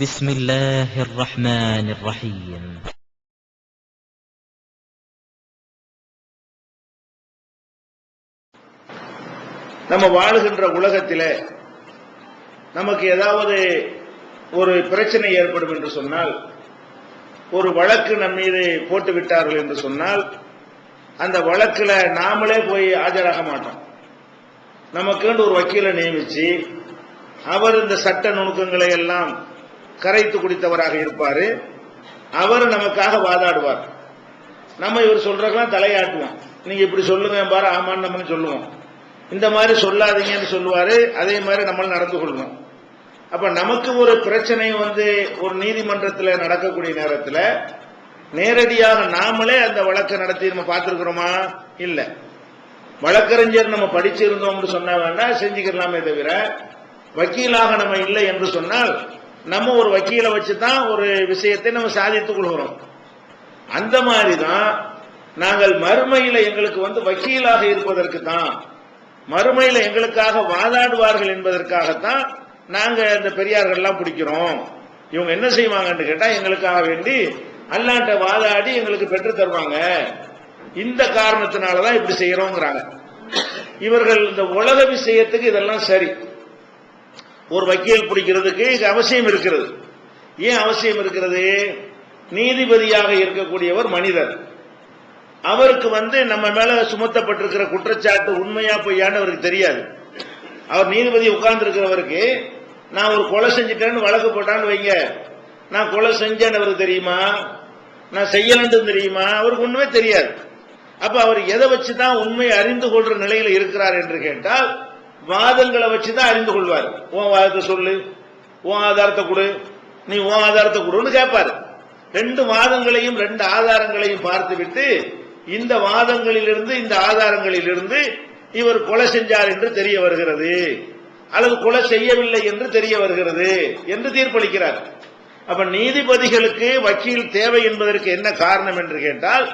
بسم الله الرحمن الرحيم. நம்ம வாழுகின்ற உலகத்திலே நமக்கு ஏதாவது ஒரு பிரச்சனை ஏற்படும் என்று சொன்னால், ஒரு வழக்கு நம் மீது போட்டு விட்டார்கள் என்று சொன்னால், அந்த வழக்குல நாமளே போய் ஆஜராக மாட்டோம். நமக்கு ஒரு வக்கீலை நியமிச்சு அவர் இந்த சட்ட நுணுக்கங்களை எல்லாம் கரைத்து குடித்தவராக இருப்பாரு. அவர் நமக்காக வாதாடுவார். நம்ம இவர் சொல்றதெல்லாம் தலையாட்டுவோம். நீங்க இப்படி சொல்லுங்க பாரு, ஆமான்னு நம்ம சொல்லுவோம். இந்த மாதிரி சொல்லாதீங்கன்னு சொல்லுவாரு. அதே மாதிரி நம்ம நடந்து கொள்வோம். அப்ப நமக்கு ஒரு பிரச்சனை ஒரு நீதிமன்றத்தில் நடக்கக்கூடிய நேரத்தில் நேரடியாக நாமளே அந்த வழக்கை நடத்தி நம்ம பார்த்திருக்கிறோமா? இல்ல. வழக்கறிஞர் நம்ம படிச்சிருந்தோம்னு சொன்னா வேண்டாம், செஞ்சுக்கலாமே தவிர வக்கீலாக நம்ம இல்லை என்று சொன்னால் நம்ம ஒரு வக்கீலை வச்சுதான் ஒரு விஷயத்தை நம்ம சாதித்துக் கொள்கிறோம். அந்த மாதிரிதான் நாங்கள் மறுமையில எங்களுக்கு வக்கீலாக இருப்பதற்கு தான், மறுமையில எங்களுக்காக வாதாடுவார்கள் என்பதற்காகத்தான் நாங்க இந்த பெரியார்கள் எல்லாம் பிடிக்கிறோம். இவங்க என்ன செய்வாங்கன்னு கேட்டா, எங்களுக்காக வேண்டி அல்லாஹ்ட்ட வாதாடி எங்களுக்கு பெற்று தருவாங்க. இந்த காரணத்தினாலதான் இப்படி செய்யறோங்கிறாங்க. இவர்கள் இந்த உலக விஷயத்துக்கு இதெல்லாம் சரி. ஒரு வக்கீல் பிடிக்கிறதுக்கு அவசியம் இருக்கிறது. ஏன் அவசியம் இருக்கிறது? நீதிபதியாக இருக்கக்கூடியவர் மனிதர். அவருக்கு நம்ம மேல சுமத்தப்பட்டிருக்கிற குற்றச்சாட்டு உண்மையா பொய்யான்னு அவருக்கு தெரியாது. அவர் நீதிபதி உட்கார்ந்து இருக்கிறவருக்கு நான் ஒரு கொலை செஞ்சுட்டேன்னு வழக்கு போட்டான்னு வைங்க, நான் கொலை செஞ்சேன்னு அவருக்கு தெரியுமா? நான் செய்யலன்னு தெரியுமா? அவருக்கு ஒண்ணுமே தெரியாது. அப்ப அவர் எதை வச்சுதான் உண்மையை அறிந்து கொள்ற நிலையில இருக்கிறார் என்று கேட்டால், வாதங்களை வச்சுதான் அறிந்து கொள்வார். உன் வாதத்தை சொல்லு, உன் ஆதாரத்தை கொடு, நீ உன் ஆதாரத்தை கொடுன்னு கேட்பாரு. ரெண்டு வாதங்களையும் ரெண்டு ஆதாரங்களையும் பார்த்துவிட்டு, இந்த வாதங்களிலிருந்து இந்த ஆதாரங்களிலிருந்து இவர் கொலை செஞ்சார் என்று தெரிய வருகிறது, அல்லது கொலை செய்யவில்லை என்று தெரிய வருகிறது என்று தீர்ப்பளிக்கிறார். அப்ப நீதிபதிகளுக்கு வக்கீல் தேவை என்பதற்கு என்ன காரணம் என்று கேட்டால்,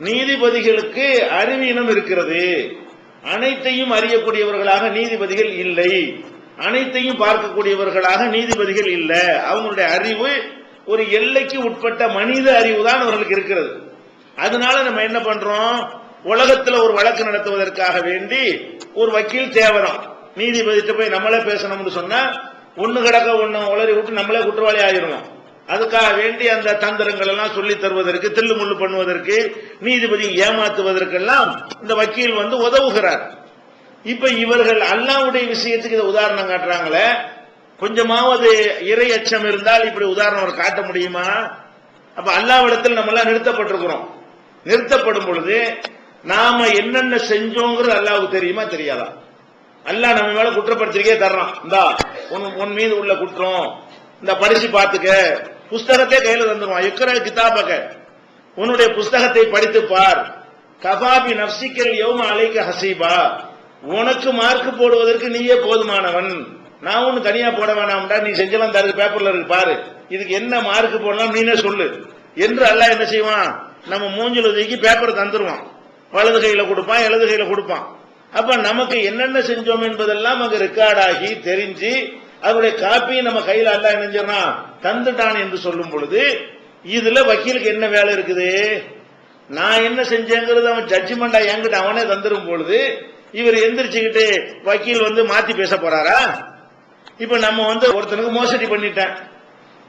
நீதிபதிகளுக்கு அறிவீனம் இருக்கிறது. அனைத்தையும் அறியக்கூடியவர்களாக நீதிபதிகள் இல்லை, அனைத்தையும் பார்க்கக்கூடியவர்களாக நீதிபதிகள் இல்லை. அவங்களுடைய அறிவு ஒரு எல்லைக்கு உட்பட்ட மனித அறிவு தான் அவர்களுக்கு இருக்கிறது. அதனால நம்ம என்ன பண்றோம், உலகத்துல ஒரு வழக்கு நடத்துவதற்காக வேண்டி ஒரு வக்கீல் தேவைதான். நீதிபதிட்ட போய் நம்மளே பேசணும்னு சொன்னா ஒண்ணு கிடக்க ஒண்ணு உளறி விட்டு நம்மளே குற்றவாளி ஆகிருவோம். அதுக்காக வேண்டி அந்த தந்திரங்கள் எல்லாம் சொல்லி தருவதற்கு, தில்லு முள்ளு பண்ணுவதற்கு, நீதிபதி ஏமாத்துவதற்கெல்லாம் இந்த வக்கீல் உதவுகிறார். இப்ப இவர்கள் அல்லாஹ்வுடைய விஷயத்துக்கு இதை உதாரணம் காட்டுறாங்களே, கொஞ்சமாவது இறை அச்சம் இருந்தால் இப்படி உதாரணம் காட்ட முடியுமா? அப்ப அல்லாஹ்விடத்தில் நம்ம எல்லாம் நிறுத்தப்பட்டிருக்கிறோம். நிறுத்தப்படும் பொழுது நாம என்னென்ன செஞ்சோங்கிறது அல்லாஹ்வுக்கு தெரியுமா தெரியாதா? அல்லாஹ் நம்ம மேல குற்றப்படுத்திருக்கே தர்றான். இந்தா உன் மீது உள்ள குற்றம், இந்த படிச்சு பார்த்துக்க, புஸ்தகத்தை கையில தந்துருவான். எக்கர கிதாபக, உன்னுடைய புஸ்தகத்தை படித்து பார். கபாபி நப்சிக்கல் யௌம அலைக ஹசீபா, உனக்கு மார்க் போடுவதற்கு நீயே போதுமானவன், நான் ஒன்னு தனியா போட வேணாம்டா, நீ செஞ்சலாம் தருக்கு பேப்பர்ல இருக்கு பாரு, இதுக்கு என்ன மார்க் போடலாம் நீனே சொல்லு என்று அல்லாஹ் என்ன செய்வான், நம்ம மூஞ்சில தூக்கி பேப்பர் தந்துருவான். வலது கையில கொடுப்பான், இடது கையில கொடுப்பான். அப்ப நமக்கு என்னென்ன செஞ்சோம் என்பதெல்லாம் அங்க ரெக்கார்ட் ஆகி தெரிஞ்சு அவருடைய காப்பி நம்ம கையில அல்லாஹ் என்ன தந்துட்டான் என்று சொல்லும் பொழுது, இதுல வக்கீலுக்கு என்ன வேலை இருக்குது? நான் என்ன செஞ்சேங்கிறது அவன் ஜட்ஜ்மெண்டா என்கிட்ட அவனே தந்துரும் பொழுது இவர் எந்திரிச்சுக்கிட்டு வக்கீல் மாத்தி பேச போறாரா? இப்ப நம்ம ஒருத்தனுக்கு மோசடி பண்ணிட்டேன்,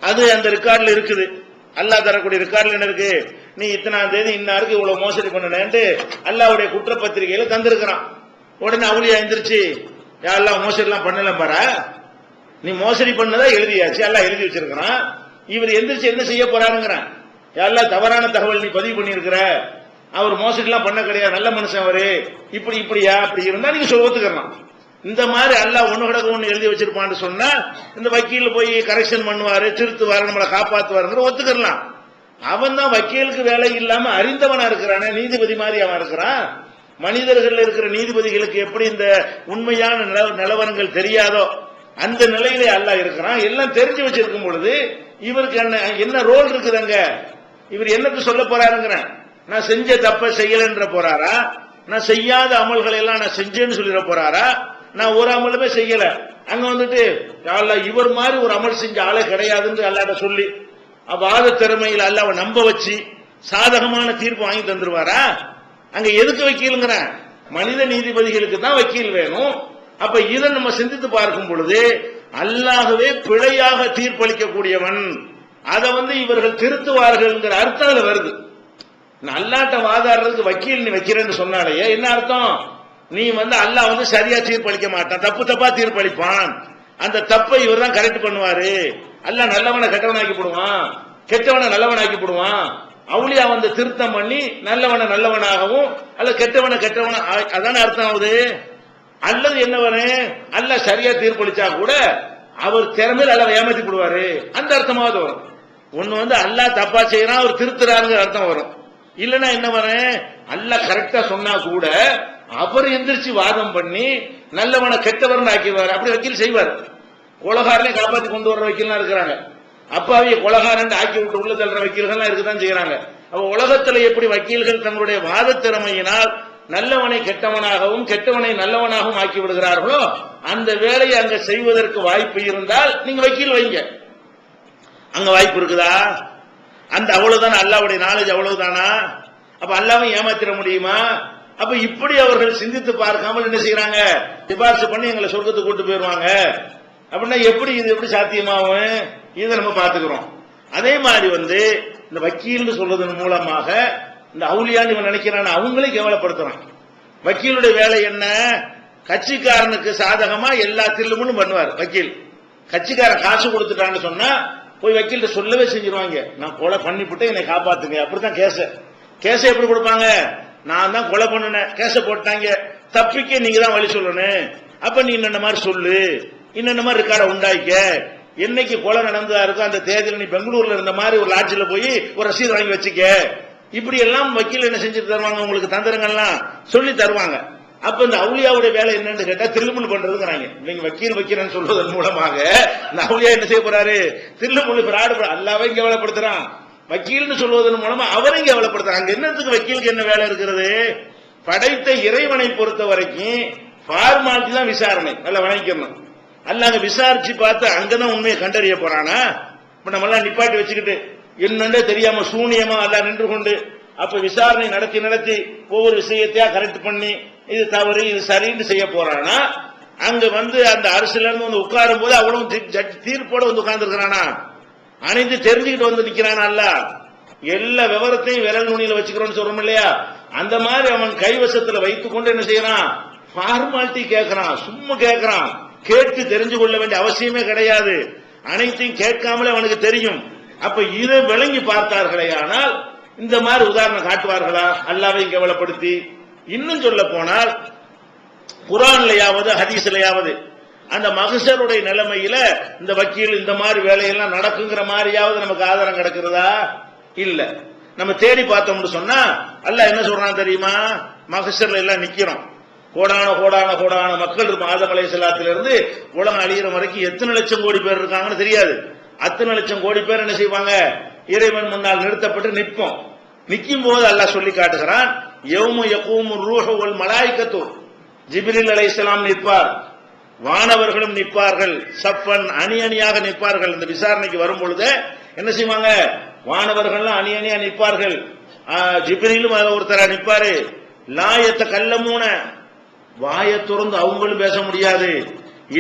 அது அந்த ரெக்கார்ட்ல இருக்குது. அல்லாஹ் தரக்கூடிய ரெக்கார்ட்ல என்ன இருக்கு? நீ இத்தனாம் தேதி இன்னாருக்கு இவ்வளவு மோசடி பண்ணனேன்ட்டு அல்லாஹ்வுடைய குற்றப்பத்திரிகையில தந்திருக்கிறான். உடனே அவளியா எந்திரிச்சு யாரெல்லாம் மோசடி எல்லாம் பண்ணல பாரா, நீ மோசடி பண்ணதா எழுதியாச்சு, எல்லாம் எழுதி வச்சிருக்கிறான். இவர் எந்திரிச்சு என்ன செய்ய போறாருங்கிறான், யாரெல்லாம் தவறான தகவல் நீ பதிவு பண்ணிருக்கிற, அவர் மோசடி எல்லாம் பண்ண கிடையாது, நல்ல மனுஷன் அவரு, இப்படி இப்படியா அப்படி இருந்தா நீங்க ஒத்துக்கலாம். இந்த மாதிரி அல்லாஹ் ஒண்ணு கிடக்க ஒண்ணு எழுதி வச்சிருப்பான்னு சொன்னா இந்த வக்கீல் போய் கரெக்ஷன் பண்ணுவாரு, திருத்துவாரு, நம்மளை காப்பாத்துவாருங்கிற ஒத்துக்கலாம். அவன் தான் வக்கீலுக்கு வேலை இல்லாம அறிந்தவனா இருக்கிறானே, நீதிபதி மாதிரி அவன் இருக்கிறான். மனிதர்கள் இருக்கிற நீதிபதிகளுக்கு எப்படி இந்த உண்மையான நிலவரங்கள் தெரியாதோ அந்த நிலையிலே அல்லாஹ் இருக்கிறான். எல்லாம் தெரிஞ்சு வச்சிருக்கும் பொழுது இவருக்கு என்ன ரோல் இருக்குதுங்க? இவர் என்னக்கு சொல்ல போறாருங்கிற, நான் செஞ்ச தப்ப செய்யலன்ற போறாரா, நான் செய்யாத அமல்களை எல்லாம் நான் செஞ்சேன்னு சொல்லிட போறாரா, நான் ஒரு அமலுமே செய்யல, அங்க வந்துட்டு அல்லாஹ் இவர் மாதிரி ஒரு அமல் செஞ்ச ஆளே கிடையாதுன்னு அல்லாஹ்ட்ட சொல்லி வாத திறமையில் அல்லாஹ்வை நம்ப வச்சு சாதகமான தீர்ப்பு வாங்கி தந்துருவாரா? அங்க எதுக்கு வக்கீலுங்கிற? மனித நீதிபதிகளுக்கு தான் வக்கீல் வேணும். அப்ப இதை நம்ம சிந்தித்து பார்க்கும் பொழுது அல்லாஹ்வே பிழையாக தீர்ப்பளிக்கக்கூடியவன், அதை இவர்கள் திருத்துவார்கள் அர்த்தம் அதுல வருது. அல்லாஹ்ட்ட வாதாடுறதுக்கு வக்கீல் நீ வைக்கிறேன்னு சொன்னாலே என்ன அர்த்தம்? நீ அல்லாஹ் சரியா தீர்ப்பளிக்க மாட்டான், தப்பு தப்பா தீர்ப்பளிப்பான். அந்த தப்பை இவர் தான் கரெக்ட் பண்ணுவாரு. அல்லாஹ் நல்லவனை கெட்டவனாக்கி போடுவான், கெட்டவனை நல்லவனாக்கி போடுவான். அவுலியா திருத்தம் பண்ணி நல்லவனை நல்லவனாகவும் அல்ல கெட்டவனை கெட்டவன, அதான அர்த்தம் ஆகுது. அல்லது என்னவனே அல்லாஹ் சரியா தீர்ப்பளிச்சா கூட அவர் திறமையில் அல்லாஹ் ஏமாத்தி போடுவாரு, அந்த அர்த்தமாவது வரும். ஒண்ணு அல்லாஹ் தப்பா செய்யறான் அவர் திருத்துறாருங்கிற அர்த்தம் வரும். இல்லன்னா என்ன வரும்? அல்லாஹ் கரெக்டா சொன்னா கூட அவர் எந்திரிச்சு வாதம் பண்ணி நல்லவனை கெட்டவர்னு ஆக்கிடுவார். அப்படி வக்கீல் செய்வார். கொலகாரனை காப்பாத்தி கொண்டு வர்ற வக்கீல்லாம் இருக்கிறாங்க. அப்பாவிய கொலகாரன் ஆக்கி விட்டு உள்ள தள்ளுற வக்கீல்கள் இருக்குதான் செய்யறாங்க. அப்ப உலகத்துல எப்படி வக்கீல்கள் தங்களுடைய வாத திறமையினால் நல்லவனை கெட்டவனாகவும் கெட்டவனை நல்லவனாகவும் ஆக்கி விடுகிறார்களோ அந்த வேலையை அங்க செய்வதற்கு வாய்ப்பு இருந்தால் நீங்க வக்கீல் வைங்க. அங்க வாய்ப்பு இருக்குதா? அந்த அவ்வளவுதானா? அல்லாஹ்வுடைய நாலேஜ் அவ்வளவுதானா? அப்ப அல்லாஹ்வை ஏமாத்திர முடியுமா? அப்ப இப்படி அவர்கள் சிந்தித்து பார்க்காமல் என்ன செய்யறாங்க? சிபாரிசு பண்ணி எங்களை சொர்க்கத்துக்கு கூட்டு போயிருவாங்க அப்படின்னா எப்படி இது எப்படி சாத்தியமாகும்? இதை நம்ம பார்த்துக்கிறோம். அதே மாதிரி இந்த வக்கீல் சொல்றதன் மூலமாக இந்த அவுலியான்னு இவன் நினைக்கிறான், அவங்களே கேவலப்படுத்துறான். வக்கீலுடைய வேலை என்ன? கட்சிக்காரனுக்கு சாதகமா எல்லா தில்லுமுன்னு பண்ணுவார் வக்கீல். கட்சிக்காரன் காசு கொடுத்துட்டான்னு சொன்னா போய் வக்கீல்கிட்ட சொல்லவே செஞ்சிருவாங்க, நான் கொலை பண்ணிவிட்டு என்னை காப்பாத்துங்க. அப்படித்தான் கேச எப்படி கொடுப்பாங்க? நான் தான் கொலை பண்ணினேன், கேச போட்டாங்க, தப்பிக்க நீங்க தான் வழி சொல்லணும். அப்ப நீ இந்த மாதிரி சொல்லு, இன்ன மாதிரி ரெக்கார்டை உண்டாய்க்க, என்னைக்கு கொலை நடந்ததா இருக்கோ அந்த தேதியில் நீ பெங்களூர்ல இருந்த மாதிரி ஒரு லாட்ஜில் போய் ஒரு ரசீது வாங்கி வச்சுக்க. இப்படி எல்லாம் வக்கீல் என்ன செஞ்சு தருவாங்க? உங்களுக்கு தந்திரங்கள்லாம் சொல்லி தருவாங்க. அப்ப இந்த அவுலியாவுடைய வேலை என்னன்னு கேட்டா திருமுல் பண்றதுங்கிறாங்க. நீங்க வக்கீல் வைக்கிறேன்னு சொல்வதன் மூலமாக இந்த அவுலியா என்ன செய்ய போறாரு? திருமுல் பிராடு அல்லாவே கேவலப்படுத்துறான். வக்கீல்னு சொல்வதன் மூலமா அவரையும் கேவலப்படுத்துறாங்க. அங்க என்னத்துக்கு வக்கீலுக்கு என்ன வேலை இருக்கிறது? படைத்த இறைவனை பொறுத்த வரைக்கும் ஃபார்மாலிட்டி தான் விசாரணை, நல்லா வணங்கிக்கணும். அல்ல அங்க விசாரிச்சு பார்த்து அங்கதான் உண்மையை கண்டறிய போறானா? இப்ப நம்ம எல்லாம் நிப்பாட்டி வச்சுக்கிட்டு என்னண்டே தெரியாம சூனியமா எல்லாம் நின்று கொண்டு அப்ப விசாரணை நடத்தி ஒவ்வொரு விஷயத்தையா கரெக்ட் பண்ணி இது தவறு இது சரின்னு செய்ய போறானா? அங்க அந்த அரசுல இருந்து உட்காரும் போது அவ்வளவு தீர்ப்போட உட்கார்ந்து இருக்கிறானா? அனைத்து தெரிஞ்சுக்கிட்டு நிக்கிறானா? அல்ல எல்லா விவரத்தையும் விரல் நுனியில வச்சுக்கிறோம்னு சொல்றோம் இல்லையா? அந்த மாதிரி அவன் கைவசத்துல வைத்துக் கொண்டு என்ன செய்யறான்? ஃபார்மாலிட்டி கேட்கிறான், சும்மா கேட்கிறான். கேட்டு தெரிஞ்சு கொள்ள வேண்டிய அவசியமே கிடையாது. அனைத்தையும் கேட்காமலே அவனுக்கு தெரியும். அப்ப இதை விளங்கி பார்த்தார்களே ஆனால் இந்த மாதிரி உதாரணம் காட்டுவார்களா? அல்லாஹ்வை கேவலப்படுத்தி. இன்னும் சொல்ல போனால் குர்ஆன்லயாவது ஹதீஸ்லயாவது அந்த மஹ்ஷருடைய நிலைமையில இந்த வக்கீல் இந்த மாதிரி வேலையெல்லாம் நடக்குங்கிற மாதிரியாவது நமக்கு ஆதாரம் கிடைக்கிறதா? இல்ல. நம்ம தேடி பார்த்தோம்னு சொன்னா அல்லாஹ் என்ன சொல்றான் தெரியுமா? மஹ்ஷர்ல எல்லாம் நிக்கிறோம், கோடான கோடான கோடான மக்கள் இருக்கும். ஆதம் அலைஹிஸ்ஸலாத்திலிருந்து உலகம் அழிகிற வரைக்கும் எத்தனை லட்சம் கோடி பேர் இருக்காங்கன்னு தெரியாது. அத்தனை லட்சம் கோடி பேர் என்ன செய்வாங்க? இறைவன் முன்னால் நிறுத்தப்பட்டு நிற்போம். நிற்கும் போது அல்லாஹ் சொல்லி காட்டுகிறான், யௌம யகூமு ரூஹு வல் மலாயிகத்து, ஜிப்ரீல் அலைஹிஸ்ஸலாம் நிற்பார், வானவர்களும் நிற்பார்கள், சஃபன் அணி அணியாக நிற்பார்கள். இந்த விசாரணைக்கு வரும் பொழுது என்ன செய்வாங்க? வானவர்கள்லாம் அணி அணியா நிற்பார்கள், ஜிப்ரீலும் ஒருத்தரா நிற்பாரு. லாயத்த கல்லமூன, வாயை திறந்து அவங்களும் பேச முடியாது.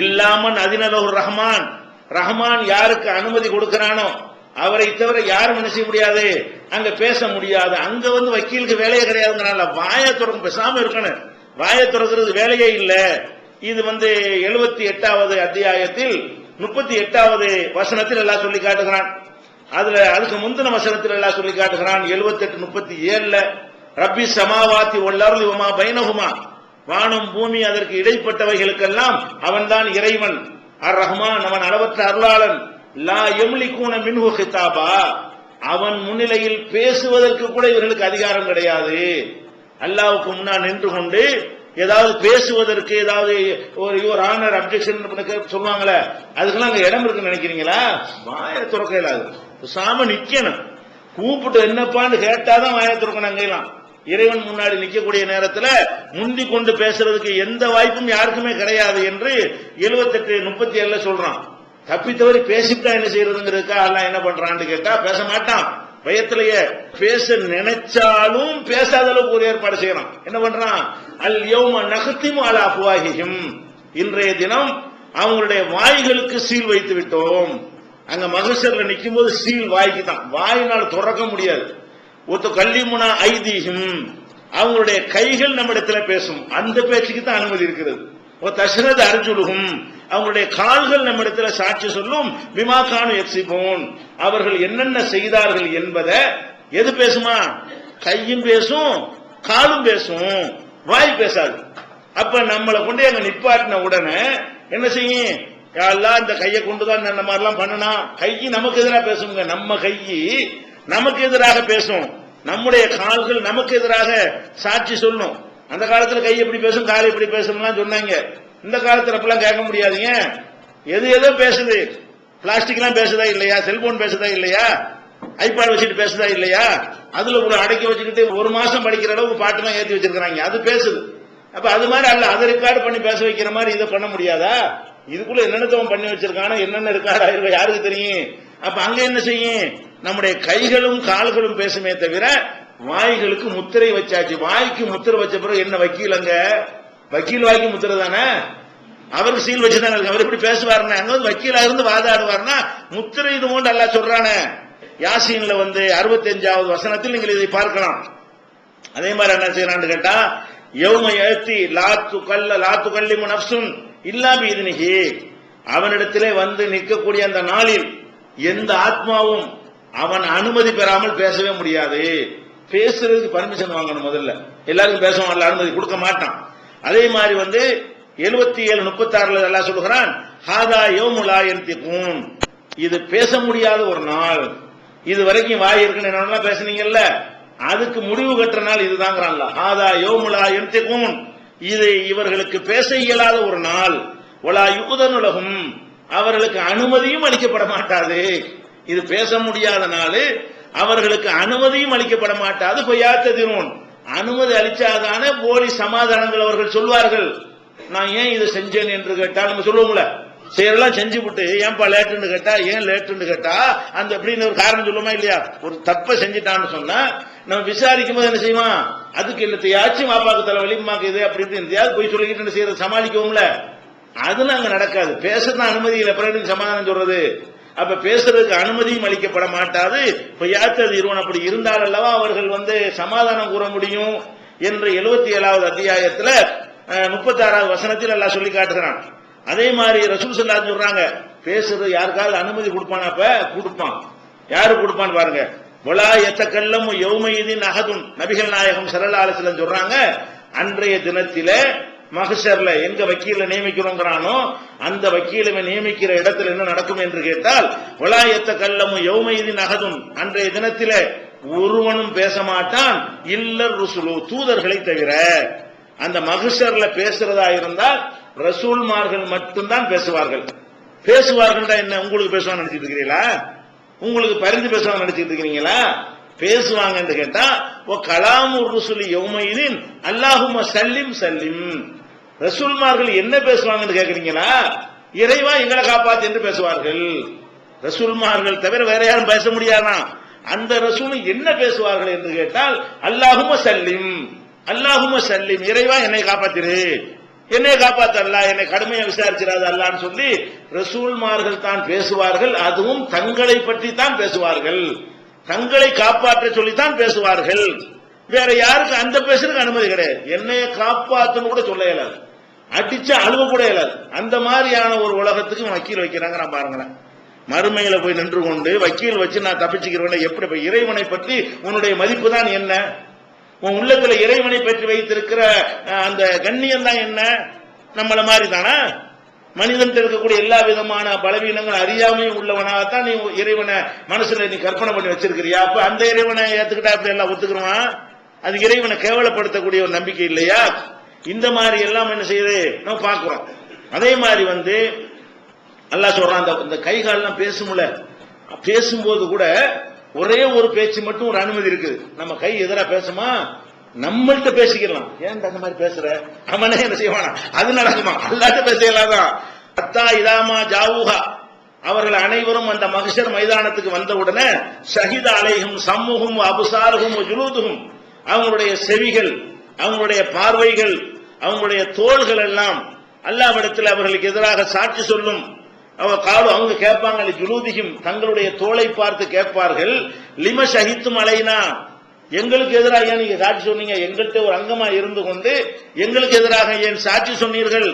இல்லாமன் அதினலஹு ரஹ்மான், ரஹ்மான் யாருக்கு அனுமதி கொடுக்கிறானோ அவரை தவிர யாரும் என்ன செய்ய முடியாது, அங்க பேச முடியாது. அங்க வக்கீலுக்கு வேலையே கிடையாதுங்கிறாங்க. வாயை திறந்து பேசாம இருக்கணும், வாயை திறக்கிறது வேலையே இல்ல. இது 78வது அத்தியாயத்தில் 38வது வசனத்தில் எல்லாம் சொல்லி காட்டுகிறான். அதுக்கு முந்தின வசனத்தில் எல்லாம் சொல்லி காட்டுகிறான். 78 37ல ரப்பி சமாவாத்தி வல் வமா பைனஹுமா, வானம் பூமி அதற்கு இடைப்பட்டவைகளுக்கெல்லாம் அவன்தான் இறைவன். அர் ரஹ்மான், அவன் அளவற்ற அருளாளன். லா யம்லிகூன மின்ஹு கிதாபா, அவன் முன்னிலையில் பேசுவதற்கு கூட இவர்களுக்கு அதிகாரம் கிடையாது. அல்லாஹ்வுக்கு முன்னால் நின்று கொண்டு ஏதாவது பேசுவதற்கு ஏதாவது ஒரு ஆனர் அப்ஜெக்ஷன் சொல்லுவாங்களே, அதுக்கெல்லாம் அங்க இடம் இருக்குன்னு நினைக்கிறீங்களா? வாயை திறக்க இல்லாது, சாம நிக்கணும். கூப்பிட்டு என்னப்பான்னு கேட்டாதான் வாயை திறக்கணும். அங்கெல்லாம் இறைவன் முன்னாடி நிக்கக்கூடிய நேரத்தில் முந்தி கொண்டு பேசுறதுக்கு எந்த வாய்ப்பும் யாருக்குமே கிடையாது என்று 78:37 சொல்றான். தப்பித்தவரை பேசிட்டா என்ன செய்யறதுங்கிறதுக்கா எல்லாம் என்ன பண்றான்னு கேட்டா பேச மாட்டான். பயத்திலேயே பேச நினைச்சாலும் பேசாத அளவுக்கு ஒரு ஏற்பாடு செய்யறான். என்ன பண்றான்? அல் யௌம நஹ்திமு அலா அஃப்வாஹிஹிம், இன்றைய தினம் அவங்களுடைய வாய்களுக்கு சீல் வைத்து விட்டோம். அங்க மகசர்ல நிக்கும் போது சீல் வாய்க்கு தான், வாயினால் துறக்க முடியாது. ஒத்து கல்லிமுனா ஐதீஹிம், அவங்களுடைய கைகள் நம்மிடத்துல பேசும், அந்த பேச்சுக்கு தான் அனுமதி இருக்கிறது. தஷ்ரத் அர்ஜுலுஹும், அவங்களுடைய கால்கள் நம்மிடத்துல சாட்சி சொல்லும். பிமா கானு யக்ஸிபூன், அவர்கள் என்னென்ன செய்தார்கள் என்பதை எது பேசுமா? கையும் பேசும், காலும் பேசும், வாய் பேசாது. அப்ப நம்மளை கொண்டு அங்க நிப்பாட்டின உடனே என்ன செய்யும்? யாரெல்லாம் இந்த கையை கொண்டுதான் இந்த மாதிரிலாம் பண்ணனா, கை நமக்கு எதிராக பேசுங்க. நம்ம கை நமக்கு எதிராக பேசும், நம்முடைய கால்கள் நமக்கு எதிராக சாட்சி சொல்லும். அந்த காலத்துல கை எப்படி பேசும், கால் எப்படி பேசும்லாம் சொன்னாங்க. இந்த காலத்துல அப்பெல்லாம் கேட்க முடியாதுங்க. எது ஏதோ பேசுது. பிளாஸ்டிக் எல்லாம் பேசுதா இல்லையா? செல்போன் பேசுதா இல்லையா? ஐபேட் வச்சுட்டு பேசுதா இல்லையா? அதுல கூட அடக்கி வச்சுக்கிட்டு ஒரு மாசம் படிக்கிற அளவுக்கு பாட்டு எல்லாம் ஏற்றி வச்சிருக்காங்க, அது பேசுது. அப்ப அது மாதிரி அல்ல, அதை ரெக்கார்டு பண்ணி பேச வைக்கிற மாதிரி இதை பண்ண முடியாதா? இதுக்குள்ள என்னென்னத்தவன் பண்ணி வச்சிருக்கானோ, என்னென்ன ரெக்கார்டு ஆயிருக்க யாருக்கு தெரியும்? அப்ப அங்க என்ன செய்யும்? நம்முடைய கைகளும் கால்களும் பேசுமே தவிர வாய்களுக்கு முத்திரை வச்சாச்சு. வாய்க்கு முத்திரை வச்ச பிறகு என்ன வக்கீல்? அங்க வக்கீல் வாய்க்கு முத்திரை தானே, அவருக்கு சீல் வச்சுதானே இருக்கு. அவர் எப்படி பேசுவாருன்னா, அங்க வக்கீலா இருந்து வாதாடுவார்னா முத்திரை இது போன்று அல்லா சொல்றானே. யாசீன்ல 65வது வசனத்தில் நீங்கள் இதை பார்க்கலாம். அதே மாதிரி என்ன செய்யறான்னு கேட்டா, யௌம யஅதி லா துகல்லிமு நஃப்சுன் இல்லா பிஇذனிஹி, அவனிடத்திலே வந்து நிற்கக்கூடிய அந்த நாளில் எந்த ஆத்மாவும் அவன் அனுமதி பெறாமல் பேசவே முடியாது. பேசுறதுக்கு பர்மிஷன் வாங்கணும் முதல்ல. எல்லாருக்கும் பேசுவான், அனுமதி கொடுக்க மாட்டான். அதே மாதிரி 77:36 அல்லாஹ் சொல்லுகிறான், ஹாதா யௌமுல் லா யன்திகூன், இது பேச முடியாத ஒரு நாள். இது வரைக்கும் வாய் இருக்குன்னு என்னன்னா பேசுனீங்கல்ல, அதுக்கு முடிவு கட்டுற நாள் இதுதாங்கிறான்ல. ஹாதா யௌமுல் லா யன்திகூன், இது இவர்களுக்கு பேச இயலாத ஒரு நாள். வலா யுக்தனு லஹும், அவர்களுக்கு அனுமதியும் அளிக்கப்பட மாட்டாது. இது பேச முடியாத நாள், அவர்களுக்கு அனுமதியும் அளிக்கப்பட மாட்டாது. பொய்யாத்ததிரும், அனுமதி அளிச்சாதான போலி சமாதானங்கள் அவர்கள் சொல்வார்கள். நான் ஏன் இதை செஞ்சேன் என்று கேட்டா நம்ம சொல்லுவோம்ல, செய்யறதெல்லாம் செஞ்சு விட்டு ஏன்பா லேட்டுன்னு கேட்டா, ஏன் லேட்டுன்னு கேட்டா அந்த அப்படின்னு ஒரு காரணம் சொல்லுமா இல்லையா? ஒரு தப்பை செஞ்சுட்டான்னு சொன்னா நம்ம விசாரிக்கும் போது என்ன செய்வோம்? அதுக்கு என்னத்தையாச்சும் வாப்பாக்கு தலைவலி மாக்கு இது அப்படி இப்படி போய் சொல்லிக்கிட்டு செய்யறது சமாளிக்குவோம்ல. அதெல்லாம் அங்க நடக்காது. பேசதான் அனுமதி இல்லை, அப்புறம் சமாதானம் சொல்றது. அப்ப பேசுறதுக்கு அனுமதியும் அளிக்கப்பட மாட்டாது. இப்ப யாத்தது இருவன் அப்படி இருந்தால் அல்லவா அவர்கள் சமாதானம் கூற முடியும் என்று 77வது அத்தியாயத்துல 36வது வசனத்தில் எல்லாம் சொல்லி காட்டுகிறான். அதே மாதிரி ரசூல் ஸல்லல்லாஹு அலைஹி சொல்றாங்க, பேசுறது யாருக்காவது அனுமதி கொடுப்பானா? அப்ப கொடுப்பான். யாரு கொடுப்பான்னு பாருங்க. வலா யதகல்லமு யௌமயிதின் அஹதுன், நபிகள் நாயகம் ஸல்லல்லாஹு அலைஹி வஸல்லம் சொல்றாங்க, அன்றைய தினத்திலே மஹ்ஷர்ல எங்க வக்கீல நியமிக்கிறோங்கிறானோ அந்த வக்கீலை நியமிக்கிற இடத்துல என்ன நடக்கும் என்று கேட்டால், வலா யதகல்லமு யௌமயிதின் அஹதுன், அன்றைய தினத்திலே ஒருவனும் பேச மாட்டான், இல்லர் ருசுலு, தூதர்களை தவிர. அந்த மஹ்ஷர்ல பேசுறதா இருந்தால் ரசூல்மார்கள் மட்டும்தான் பேசுவார்கள். பேசுவார்கள் என்ன? உங்களுக்கு பேசுவாங்க நினைச்சிட்டு இருக்கிறீங்களா? உங்களுக்கு பரிந்து பேசுவாங்க நினைச்சிட்டு இருக்கிறீங்களா? பேசுவாங்க என்று கேட்டா, ஓ கலாமு ருசுலி யௌமயிதின் அல்லாஹும்ம சல்லிம் சல்லிம், ரசூல்மார்கள் என்ன பேசுவாங்கன்னு கேட்கிறீங்களா? இறைவா எங்களை காப்பாத்து என்று பேசுவார்கள். ரசூல்மார்கள் தவிர வேற யாரும் பேச முடியாதா? அந்த ரசூல் என்ன பேசுவார்கள் என்று கேட்டால், அல்லாஹும்ம சல்லிம், அல்லாஹும்ம சல்லிம், இறைவா என்னை காப்பாத்திரு, என்னை காப்பாத்தல்லா, என்னை கடுமையா விசாரிச்சிடாது அல்லான்னு சொல்லி ரசூல்மார்கள் தான் பேசுவார்கள். அதுவும் தங்களை பற்றி தான் பேசுவார்கள், தங்களை காப்பாற்ற சொல்லித்தான் பேசுவார்கள். வேற யாருக்கு அந்த பேசுறதுக்கு அனுமதி கிடையாது. என்னைய காப்பாத்துன்னு கூட சொல்ல இயலாது, அடிச்சா அழுவ கூட இயலாது. அந்த மாதிரியான ஒரு உலகத்துக்கு வக்கீல் வைக்கிறாங்க. நான் பாருங்களேன், மறுமையில போய் நின்று கொண்டு வக்கீல் வச்சு நான் தப்பிச்சுக்கிறேன். எப்படி இறைவனை பற்றி உன்னுடைய மதிப்பு தான் என்ன? உன் உள்ளத்துல இறைவனை பற்றி வைத்திருக்கிற அந்த கண்ணியம் தான் என்ன? நம்மள மாதிரி தானா? மனிதன் இருக்கக்கூடிய எல்லா விதமான பலவீனங்கள் அறியாமையும் உள்ளவனாகத்தான் நீ இறைவனை மனசுல நீ கற்பனை பண்ணி வச்சிருக்கிறியா? அப்ப அந்த இறைவனை ஏத்துக்கிட்டா அப்படி எல்லாம் ஒத்துக்குருவான்? அது இறைவனை கேவலப்படுத்தக்கூடிய ஒரு நம்பிக்கை இல்லையா? இந்த மாதிரி எல்லாம் என்ன செய்யுது நம்ம பார்க்கிறோம். அதே மாதிரி அல்லாஹ் சொல்றான், இந்த கை கால்லாம் பேசும்ல, பேசும்போது கூட ஒரே ஒரு பேச்சு மட்டும் ஒரு அனுமதி இருக்குது. நம்ம கை எதிராக பேசுமா, நம்மள்கிட்ட பேசிக்கலாம். ஏன் அந்த மாதிரி பேசுற, அவனே என்ன செய்வானா, அது நடக்குமா, அல்லாட்ட பேசலாதான். அத்தா இதாமா ஜாவுஹா, அவர்கள் அனைவரும் அந்த மஹ்ஷர் மைதானத்துக்கு வந்த உடனே ஷஹித அலைஹும் சம்முஹும் அபுசாருஹும் ஜுலூதுஹும், அவங்களுடைய செவிகள், அவங்களுடைய பார்வைகள், அவங்களுடைய தோள்கள் எல்லாம் அல்லாஹ்விடத்தில் அவர்களுக்கு எதிராக சாட்சி சொல்லும். அவங்க கேட்பாங்க, ஜுலூதிஹிம், தங்களுடைய தோளை பார்த்து கேட்பார்கள், லிம ஷஹித்தும் அலைனா, எங்களுக்கு எதிராக ஏன் நீங்க சாட்சி சொன்னீங்க, எங்கள்கிட்ட ஒரு அங்கமா இருந்து கொண்டு எங்களுக்கு எதிராக ஏன் சாட்சி சொன்னீர்கள்.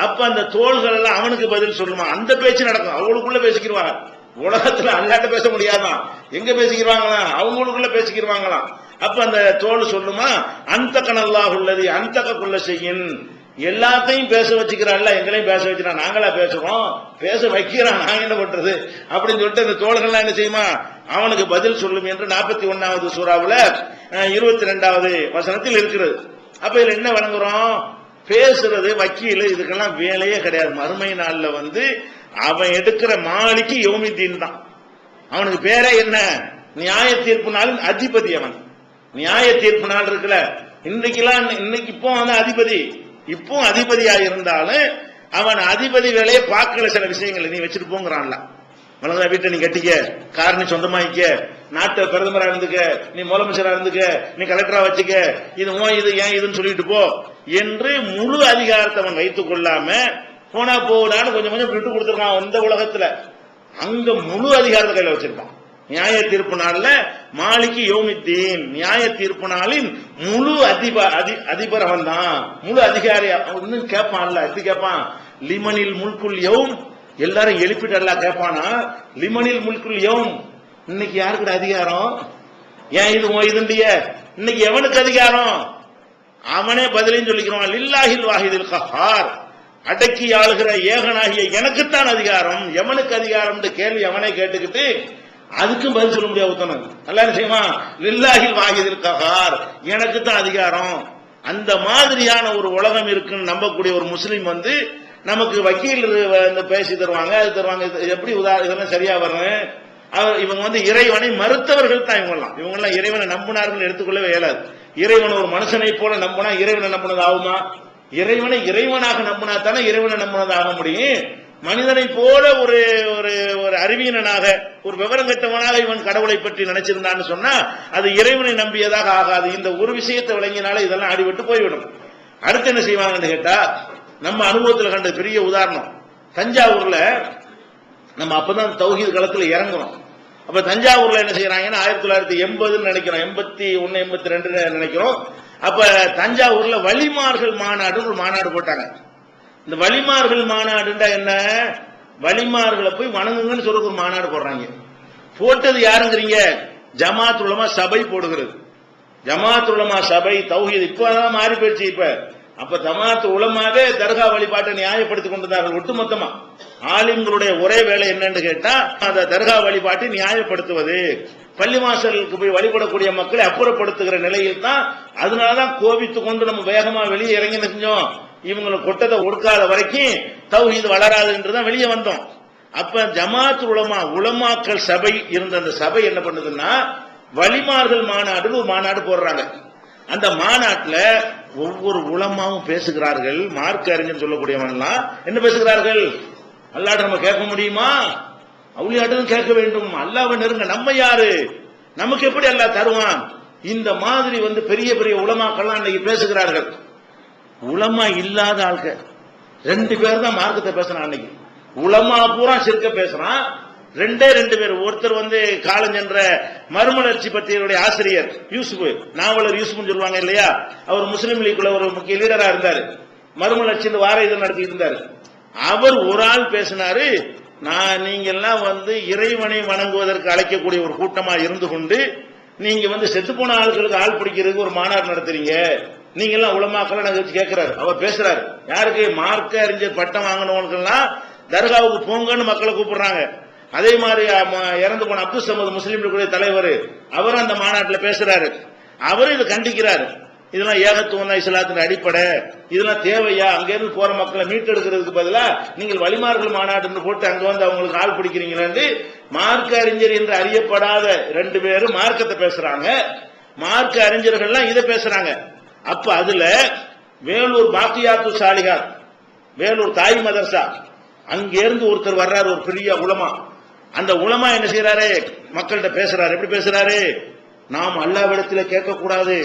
அப்ப அந்த தோள்கள் எல்லாம் அவனுக்கு பதில் சொல்லுமா, அந்த பேச்சு நடக்கும். அவங்களுக்குள்ள பேசிக்கிடுவாங்க. உலகத்துல அல்லாட்ட பேச முடியாதான், எங்க பேசிக்கிடுவாங்களா, அவங்களுக்குள்ள பேசிக்கிடுவாங்களாம். அப்ப அந்த தோல் சொல்லுமா, அந்தகனல்லாஹ் உள்ளது அந்தகுள்ள செய்யின், எல்லாத்தையும் பேச வச்சுக்கிறான்ல, எங்களையும் பேச வச்சுக்கிறான், நாங்களா பேசுறோம், பேச வைக்கிறான், நாங்க என்ன பண்றது அப்படின்னு சொல்லிட்டு அந்த தோள்கள்லாம் என்ன செய்யுமா, அவனுக்கு பதில் சொல்லும் என்று 41வது சூறாவுல 22வது வசனத்தில் இருக்கிறது. அப்ப இதுல என்ன வழங்குறோம், பேசுறது வக்கீல் இதுக்கெல்லாம் வேலையே கிடையாது. மறுமை நாள்ல அவன் எடுக்கிற மாலிக்கு யௌமித்தீன் தான். அவனுக்கு பேரே என்ன, நியாய தீர்ப்பு நாளின் அதிபதி. அவன் நியாய தீர்ப்பு நாள் இருக்குல்ல, இன்னைக்கு இப்போ அதிபதி, இப்போ அதிபதியா இருந்தாலும் அவன் அதிபதி வேலையை பார்க்கல. சில விஷயங்களை நீ வச்சுட்டு போங்கிறான்ல, வளர்ந்த வீட்டை நீ கட்டிக்க, கார் நீ சொந்தமாயிக்க, நாட்டை பிரதமரா இருந்துக்க, நீ முதலமைச்சரா இருந்துக்க, நீ கலெக்டரா வச்சுக்க, இது இது ஏன் இதுன்னு சொல்லிட்டு போ என்று முழு அதிகாரத்தை அவன் வைத்துக் கொள்ளாம போனா போடான்னு கொஞ்சம் கொஞ்சம் விட்டு கொடுத்துருக்கான். இந்த உலகத்துல அங்க முழு அதிகாரத்தை கையில வச்சிருக்கான். நியாய தீர்ப்பு நாள்ல மாலிக்கு யௌமித்தீன், நியாய தீர்ப்பு நாளின் முழு அதிபர் அவன் தான், முழு அதிகாரி. இன்னும் கேட்பான்ல, எப்படி கேட்பான், லிமனில் முல்குல் யௌம், எல்லாரும் எழுப்பிட்டு எல்லாம் கேட்பானா, லிமனில் முல்குல் யௌம், இன்னைக்கு யாருக்கு அதிகாரம், ஏன் இதுண்டிய, இன்னைக்கு எவனுக்கு அதிகாரம், அவனே பதிலையும் சொல்லிக்கிறான், லில்லாஹில் வாஹிதில் கஹார், அடக்கி ஆளுகிற ஏகனாகிய எனக்குத்தான் அதிகாரம், எவனுக்கு அதிகாரம் கேள்வி அவனே கேட்டுக்கிட்டு அதுக்கும் பதில் சொல்ல முடியாது. நல்லா செய்யுமா, லில்லாஹில் வாஹிதில் கஹார், எனக்கு தான் அதிகாரம். அந்த மாதிரியான ஒரு உலகம் இருக்குன்னு நம்பக்கூடிய ஒரு முஸ்லீம் நமக்கு வக்கீல் பேசி தருவாங்க, அது தருவாங்க, எப்படி இதெல்லாம் சரியா வரணும். இவங்க இறைவனை மறுத்தவர்கள் தான் இவங்கெல்லாம் இறைவனை நம்பினார்கள் எடுத்துக்கொள்ளவே இயலாது. இறைவன் ஒரு மனுஷனை போல நம்பினா இறைவனை நம்பினது ஆகுமா, இறைவனை இறைவனாக நம்பினா தானே இறைவனை நம்பினது ஆக முடியும். மனிதனை போல ஒரு ஒரு அறிவியனாக, ஒரு விவரம் கட்டவனாக இவன் கடவுளை பற்றி நினைச்சிருந்தான்னு சொன்னா அது இறைவனை நம்பியதாக ஆகாது. இந்த ஒரு விஷயத்தை விளங்கினால இதெல்லாம் அடிபட்டு போய்விடும். அடுத்து என்ன செய்வாங்கன்னு கேட்டா, நம்ம அனுபவத்தில் கண்ட பெரிய உதாரணம் தஞ்சாவூர்ல. நம்ம அப்பதான் தௌஹீத் களத்துல இறங்குறோம். அப்ப தஞ்சாவூர்ல என்ன செய்யறாங்கன்னா 1980 நினைக்கிறோம், 81 82 நினைக்கிறோம். அப்ப தஞ்சாவூர்ல வலிமார்கள் மாநாடு ஒரு மாநாடு போட்டாங்க. இந்த வலிமார்கள் மாநாடுண்டா என்ன, வலிமார்களை போய் வணங்குங்கன்னு சொல்ற ஒரு மாநாடு போடுறாங்க. போட்டது யாருங்கிறீங்க, ஜமாத் உலமா சபை போடுகிறது. ஜமாத் உலமா சபை தௌஹீத் இப்பதான் மாறி போயிடுச்சு. இப்ப அப்ப ஜமாத் உலமாவே தர்கா வழிபாட்டை நியாயப்படுத்திக் கொண்டிருந்தார்கள். ஒட்டுமொத்தமா ஆலிம்களுடைய ஒரே வேலை என்னன்னு கேட்டா, அந்த தர்கா வழிபாட்டை நியாயப்படுத்துவது, பள்ளிவாசலுக்கு போய் வழிபடக்கூடிய மக்களை அப்புறப்படுத்துகிற நிலையில் தான். அதனாலதான் கோபித்துக் கொண்டு நம்ம வேகமா வெளியே இறங்கி செஞ்சோம். இவங்களை கொட்டத்தை ஒடுக்காத வரைக்கும் தௌஹீத் வளராது என்றுதான் வெளியே வந்தோம். அப்ப ஜமாத் உலமா உலமாக்கள் சபை இருந்த அந்த சபை என்ன பண்ணுதுன்னா, வலிமார்கள் மாநாடுன்னு ஒரு மாநாடு போடுறாங்க. அந்த மாநாட்டுல ஒவ்வொரு உலமாவும் பேசுகிறார்கள். மார்க்க அறிஞர் சொல்லக்கூடியவன்லாம் என்ன பேசுகிறார்கள், அல்லாஹ் நம்ம கேட்க முடியுமா, அவுலியாட்டும் கேட்க வேண்டும், அல்லாஹ்வை நெருங்க நம்ம யாரு, நமக்கு எப்படி அல்லாஹ் தருவான், இந்த மாதிரி பெரிய பெரிய உலமாக்கள்லாம் அன்னைக்கு பேசுகிறார்கள். உலமா இல்லாத ஆள்க 2 பேர் தான் மார்க்கத்தை பேசுறான். அன்னைக்கு உலமா பூரா சிறுக்க பேசுறான். 2 பேர். ஒருத்தர் காலஞ்சென்ற மறுமலர்ச்சி பற்றிய ஆசிரியர் யூசுப், நாவலர் யூசுப்னு சொல்லுவாங்க இல்லையா, அவர் முஸ்லீம் லீக்ல ஒரு முக்கிய லீடரா இருந்தாரு. மறுமலர்ச்சி வார இதழ் நடத்தி இருந்தாரு. அவர் ஒரு ஆள் பேசினாரு, நீங்க எல்லாம் இறைவனை வணங்குவதற்கு அழைக்கக்கூடிய ஒரு கூட்டமா இருந்து கொண்டு நீங்க செத்து போன ஆட்களுக்கு ஆள் பிடிக்கிறதுக்கு ஒரு மாநாடு நடத்துறீங்க, நீங்க எல்லாம் உலமாக்கள் வச்சு கேட்கிறாரு. அவர் பேசுறாரு, யாருக்கு, மார்க்க அறிஞர் பட்டம் வாங்கினவங்களுக்கெல்லாம் தர்காவுக்கு போங்கன்னு மக்களை கூப்பிடுறாங்க. அதே மாதிரி இறந்து போன அப்துல் சமது முஸ்லீம் தலைவர், அவர் அந்த மாநாட்டில் பேசுறாரு. அவரும் இதை கண்டிக்கிறாரு. இதெல்லாம் ஏகத்துவம் தான் இஸ்லாத்தின் அடிப்படை, இதெல்லாம் தேவையா, அங்கிருந்து போற மக்களை மீட்டெடுக்கிறதுக்கு பதிலா நீங்கள் வலிமார்கள் மாநாடு போட்டு அங்க அவங்களுக்கு ஆள் பிடிக்கிறீங்களே. மார்க்க அறிஞர் என்று அறியப்படாத 2 பேரும் மார்க்கத்தை பேசுறாங்க. மார்க்க அறிஞர்கள்லாம் இதை பேசுறாங்க. அப்ப அதுல வேலூர் பாக்கியாத்து சாலிகார், வேலூர் தாய் மதர்சா, அங்கிருந்து ஒருத்தர் வர்றாரு, ஒரு பெரிய உலமா. அந்த உலமா என்ன செய்யறாரு, மக்கள்கிட்ட பேசுறாரு. எப்படி பேசுறாரு? நாம் அல்லாஹ்விடத்துல கேட்க கூடாது,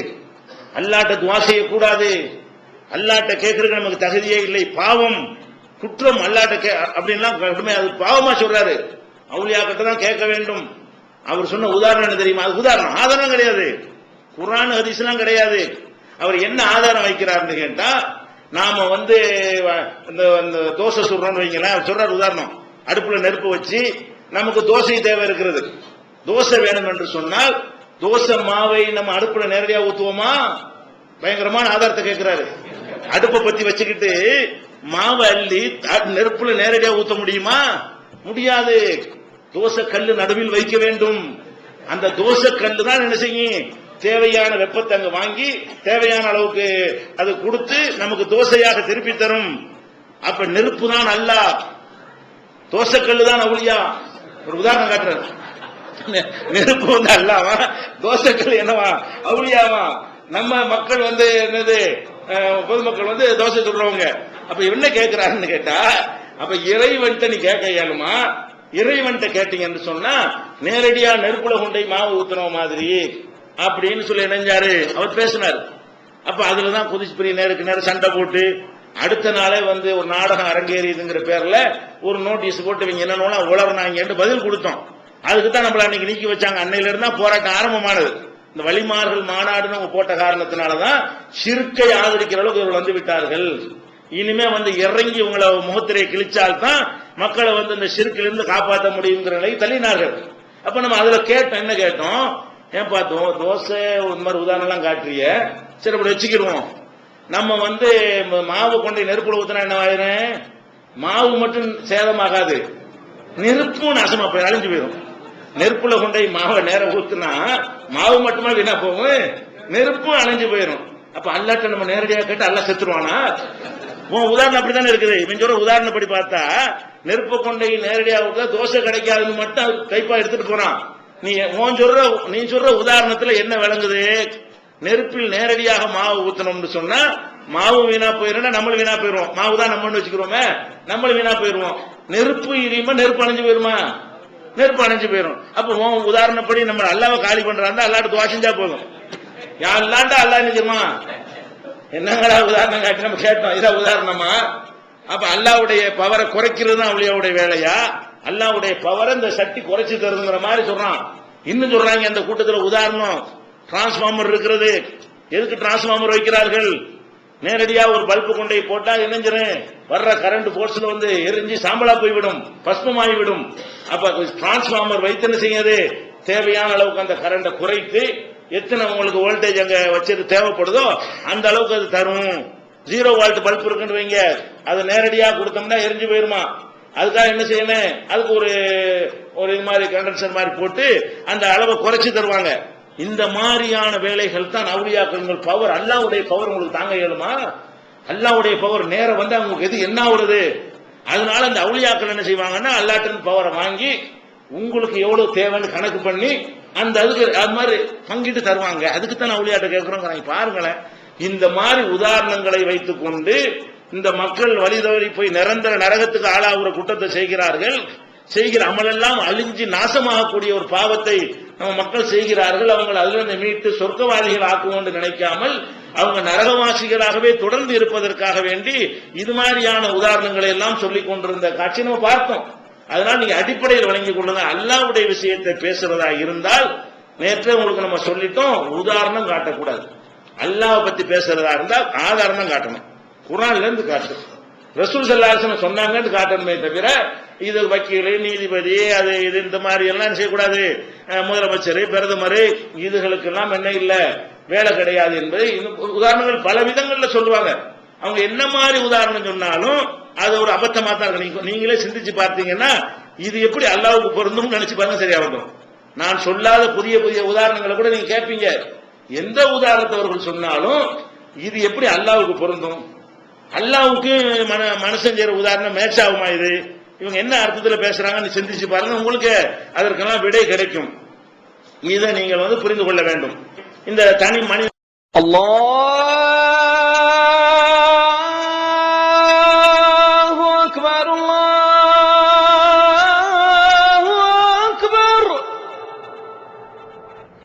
அல்லாஹ்ட்ட துஆ செய்ய கூடாது, அல்லாஹ்ட்ட கேட்கறதுக்கு நமக்கு தகுதியே இல்லை, பாவம் குற்றம், அல்லாஹ்ட்ட அப்படின்லாம் அது பாவமா சொல்றாரு. அவுலியாக்கிட்ட தான் கேட்க வேண்டும். அவர் சொன்ன உதாரணம் என்ன தெரியுமா? அது உதாரணம், ஆதாரம் கிடையாது, குர்ஆன் ஹதீஸ்லாம் கிடையாது. அவர் என்ன ஆதாரம் வைக்கிறார்னு கேட்டா, நாம இந்த தோசை சுடுறோம்னு வைங்களேன், அவர் சொல்றாரு உதாரணம், அடுப்புல நெருப்பு வச்சு நமக்கு தோசை தேவை இருக்கிறது, தோசை வேணும் என்று சொன்னால் தோசை மாவை நம்ம அடுப்புல நேரடியா ஊத்துவோமா? பயங்கரமான ஆதாரத்தை கேட்கிறாரு. அடுப்பை பத்தி வச்சுக்கிட்டு மாவை அள்ளி நெருப்புல நேரடியா ஊத்த முடியுமா? முடியாது. தோசை கல்லு நடுவில் வைக்க வேண்டும். அந்த தோசை கல்லு தான் என்ன செய்யும், தேவையான வெப்பத்தை அங்க வாங்கி தேவையான அளவுக்கு அது கொடுத்து நமக்கு தோசையாக திருப்பி தரும். அப்ப நெருப்பு தான் அல்லாஹ், தோசை கல்லு தான் அவுலியா. ஒரு உதாரணம் காட்டுறாரு. நெருப்பு அல்லாஹ்வா, தோசை கல்லு என்னவா, அவுலியாவா? நம்ம மக்கள் என்னது, பொதுமக்கள் தோசை சுடுறவங்க. அப்ப என்ன கேட்கிறாருன்னு கேட்டா, அப்ப இறைவன்ட்ட நீ கேட்க இயலுமா? இறைவன்ட்ட கேட்டீங்கன்னு சொன்னா நேரடியா நெருப்புல கொண்டை மாவு ஊத்துன மாதிரி அப்படின்னு சொல்லி இணைஞ்சாரு, அவர் பேசினார். அப்ப அதுலதான் குதிச்சு பெரிய நேருக்கு நேரம் சண்டை போட்டு அடுத்த நாளே ஒரு நாடகம் அரங்கேறியதுங்கிற பேர்ல ஒரு நோட்டீஸ் போட்டு இவங்க என்னன்னா உளர்னாங்க பதில் கொடுத்தோம். அதுக்கு தான் நம்மள அன்னைக்கு நீக்கி வச்சாங்க. அன்னையில இருந்தா போராட்டம் ஆரம்பமானது. இந்த வழிமார்கள் மாநாடுன்னு போட்ட காரணத்தினாலதான் ஷிர்க்கை ஆதரிக்கிற அளவுக்கு இவர்கள் வந்து விட்டார்கள். இனிமே இறங்கி உங்களை முகத்திரையை கிழிச்சால்தான் மக்களை இந்த ஷிர்க்கில் இருந்து காப்பாற்ற முடியுங்கிற நிலையை தள்ளினார்கள். அப்ப நம்ம அதுல கேட்டோம், என்ன கேட்டோம், ஏன் பார்த்தோம் தோசை இந்த மாதிரி உதாரணம் எல்லாம் காட்டுறிய, சரி அப்படி வச்சுக்கிடுவோம். நம்ம மாவு கொண்டு நெருப்புல ஊத்தினா என்ன ஆயிரும்? மாவு மட்டும் சேதமாகாது, நெருப்பும் நாசமா போய் அழிஞ்சு போயிடும். நெருப்புல கொண்டை மாவை நேரம் ஊத்துனா மாவு மட்டுமா வீணா போகும், நெருப்பும் அணைஞ்சு போயிடும். அப்ப அல்லாட்ட நம்ம நேரடியாக கேட்டு அல்ல செத்துருவானா? உதாரணம் அப்படித்தானே இருக்குது. இவன் சொல்ற உதாரணப்படி பார்த்தா நெருப்பு கொண்டை நேரடியாக தோசை கிடைக்காதுன்னு மட்டும் கைப்பா எடுத்துட்டு போறான். நீ சொல்ற உதாரணத்துல என்ன விளங்குது? நெருப்பில் நேரடியாக மாவு ஊத்தணும்னு சொன்னா மாவு வீணா போயிரும், நம்மளும் வீணா போயிருவோம். மாவு தான் நம்ம வச்சுக்கிறோமே, நம்மளும் வீணா போயிருவோம். நெருப்பு எரியுமா, நெருப்பு அணைஞ்சு போயிருமா? நெருப்பு அணைஞ்சு போயிரும். அப்ப உதாரணப்படி நம்ம அல்லாவை காலி பண்றாங்க, அல்லாட்டு துவா செஞ்சா போதும். யாருலாண்டா அல்லா நிஜமா என்னங்களா உதாரணம் காட்டி நம்ம கேட்டோம், இதான் உதாரணமா? அப்ப அல்லாவுடைய பவரை குறைக்கிறது தான் அவளியாவுடைய வேலையா? அல்லாவுடைய பவரை இந்த சக்தி குறைச்சு தருதுங்கிற மாதிரி சொல்றான். இன்னும் சொல்றாங்க அந்த கூட்டத்தில் உதாரணம், டிரான்ஸ்பார்மர் இருக்கிறது. எதுக்கு டிரான்ஸ்பார்மர் வைக்கிறார்கள்? நேரடியா ஒரு பல்பு கொண்டை போட்டா என்னஞ்சிரும், வர்ற கரண்ட் போர்ஸ்ல எரிஞ்சு சாம்பலா போய்விடும், பஸ்மமாகிவிடும். அப்ப டிரான்ஸ்பார்மர் வைத்து என்ன செய்யாது, தேவையான அளவுக்கு அந்த கரண்டை குறைத்து எத்தனை உங்களுக்கு வோல்டேஜ் அங்க வச்சது தேவைப்படுதோ அந்த அளவுக்கு அது தரும். 0 வோல்ட் பல்ப் இருக்குன்னு வைங்க, அது நேரடியா கொடுத்தோம்னா எரிஞ்சு போயிருமா? அதுக்காக என்ன செய்யணும், அதுக்கு ஒரு இது மாதிரி கண்டென்சர் மாதிரி போட்டு அந்த அளவை குறைச்சு தருவாங்க. இந்த மாதிரியான வேலைகள் தான் அவுலியாக்கள் பவர். அல்லாவுடைய பவர் உங்களுக்கு தாங்க இயலுமா? அல்லாவுடைய பவர் நேரம் அவங்களுக்கு எது என்ன வருது? அதனால அந்த அவுலியாக்கள் என்ன செய்வாங்கன்னா அல்லாட்டின் பவரை வாங்கி உங்களுக்கு எவ்வளவு தேவைன்னு கணக்கு பண்ணி அந்த அதுக்கு அது மாதிரி பங்கிட்டு தருவாங்க. அதுக்கு தான் அவுலியாட்ட கேட்கிறோம். பாருங்களேன், இந்த மாதிரி உதாரணங்களை வைத்துக் கொண்டு இந்த மக்கள் வழி தவறி போய் நிரந்தர நரகத்துக்கு ஆளாகிற குற்றத்தை செய்கிறார்கள். செய்கிற அமலெல்லாம் அழிஞ்சு நாசமாகக்கூடிய ஒரு பாவத்தை நம்ம மக்கள் செய்கிறார்கள். அவங்க அதிலிருந்து மீட்டு சொர்க்கவாதிகள் ஆக்குவோம் என்று நினைக்காமல் அவங்க நரகவாசிகளாகவே தொடர்ந்து இருப்பதற்காக வேண்டி இது மாதிரியான உதாரணங்களை எல்லாம் சொல்லிக் கொண்டிருந்த காட்சி நம்ம பார்த்தோம். அதனால நீங்க அடிப்படையில் வழங்கிக் கொள்ளுங்க. அல்லாஹ்வுடைய விஷயத்தை பேசுறதா இருந்தால் நேற்றே உங்களுக்கு நம்ம சொல்லிட்டோம், உதாரணம் காட்டக்கூடாது. அல்லாஹ் பத்தி பேசுறதா இருந்தால் ஆதாரம் தான் காட்டணும். குர்ஆன்ல இருந்து காட்டு, ரசூல் ஸல்லல்லாஹு அலைஹி வஸல்லம் சொன்னாங்கன்னு காட்டணுமே தவிர இது வக்கீல், நீதிபதி, அது இது இந்த மாதிரி எல்லாம் செய்யக்கூடாது. முதலமைச்சர், பிரதமர், இதுகளுக்கு எல்லாம் என்ன இல்ல வேலை கிடையாது என்பதை உதாரணங்கள் பல விதங்கள்ல சொல்லுவாங்க. அவங்க என்ன மாதிரி உதாரணம் சொன்னாலும் அது ஒரு அபத்தமா தான் இருக்கு. நீங்களே சிந்திச்சு பார்த்தீங்கன்னா இது எப்படி அல்லாஹ்வுக்கு பொருந்தும் நினைச்சு பாருங்க, சரியா வந்துடும். நான் சொல்லாத புதிய புதிய உதாரணங்களை கூட நீங்க கேட்பீங்க. எந்த உதாரணத்தை அவர்கள் சொன்னாலும் இது எப்படி அல்லாஹ்வுக்கு பொருந்தும்? அல்லாஹ்வுக்கு மனுஷன் செய்யற உதாரணம் மேட்ச் ஆகுமா? இது இவங்க என்ன அர்த்தத்தில் பேசுறாங்கன்னு சிந்திச்சு பாருங்க, உங்களுக்கு அதற்கெல்லாம் விடை கிடைக்கும். இதை நீங்கள் புரிந்து கொள்ள வேண்டும். இந்த தனி மனித Allah